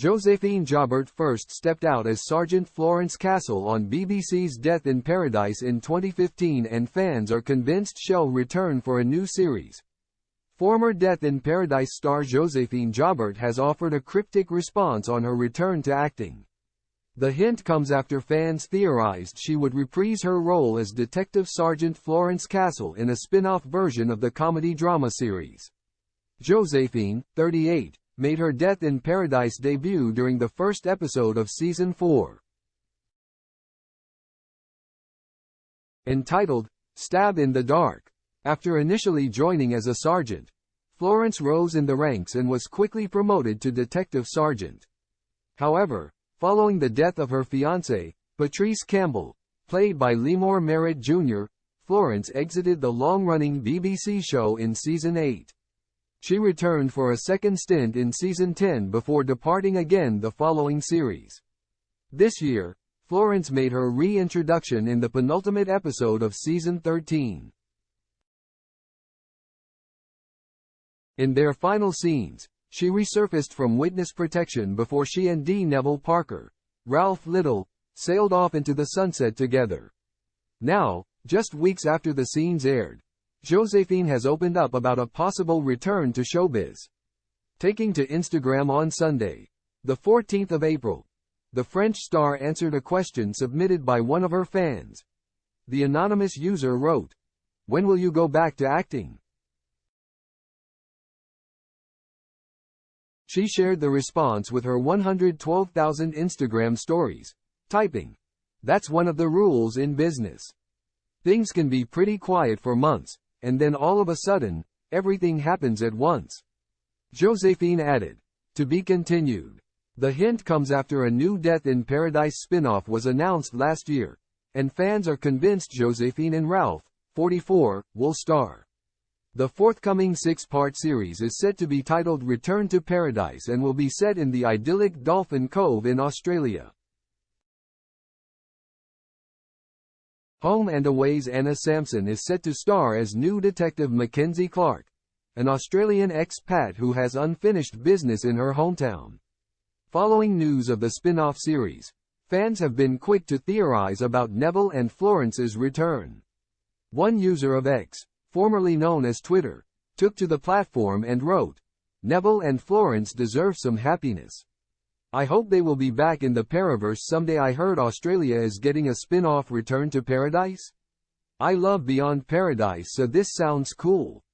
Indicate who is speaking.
Speaker 1: Joséphine Jobert first stepped out as Sergeant Florence Castle on BBC's Death in Paradise in 2015, and fans are convinced she'll return for a new series. Former Death in Paradise star Joséphine Jobert has offered a cryptic response on her return to acting. The hint comes after fans theorized she would reprise her role as Detective Sergeant Florence Castle in a spin-off version of the comedy-drama series. Joséphine, 38, made her Death in Paradise debut during the first episode of Season 4. Entitled, Stab in the Dark. After initially joining as a sergeant, Florence rose in the ranks and was quickly promoted to detective sergeant. However, following the death of her fiancé, Patrice Campbell, played by Lemore Merritt Jr., Florence exited the long-running BBC show in Season 8. She returned for a second stint in Season 10 before departing again the following series. This year, Florence made her reintroduction in the penultimate episode of Season 13. In their final scenes, she resurfaced from witness protection before she and D. Neville Parker, Ralph Little, sailed off into the sunset together. Now, just weeks after the scenes aired, Joséphine has opened up about a possible return to showbiz. Taking to Instagram on Sunday, the 14th of April, the French star answered a question submitted by one of her fans. The anonymous user wrote, "When will you go back to acting?" She shared the response with her 112,000 Instagram stories, typing, "That's one of the rules in business. Things can be pretty quiet for months, and then all of a sudden, everything happens at once." Joséphine added, "To be continued." The hint comes after a new Death in Paradise spin-off was announced last year, and fans are convinced Joséphine and Ralph, 44, will star. The forthcoming six-part series is set to be titled Return to Paradise and will be set in the idyllic Dolphin Cove in Australia. Home and Away's Anna Sampson is set to star as new detective Mackenzie Clark, an Australian expat who has unfinished business in her hometown. Following news of the spin-off series, fans have been quick to theorize about Neville and Florence's return. One user of X, formerly known as Twitter, took to the platform and wrote, "Neville and Florence deserve some happiness. I hope they will be back in the Paraverse someday. I heard Australia is getting a spin-off Return to Paradise. I love Beyond Paradise, so this sounds cool."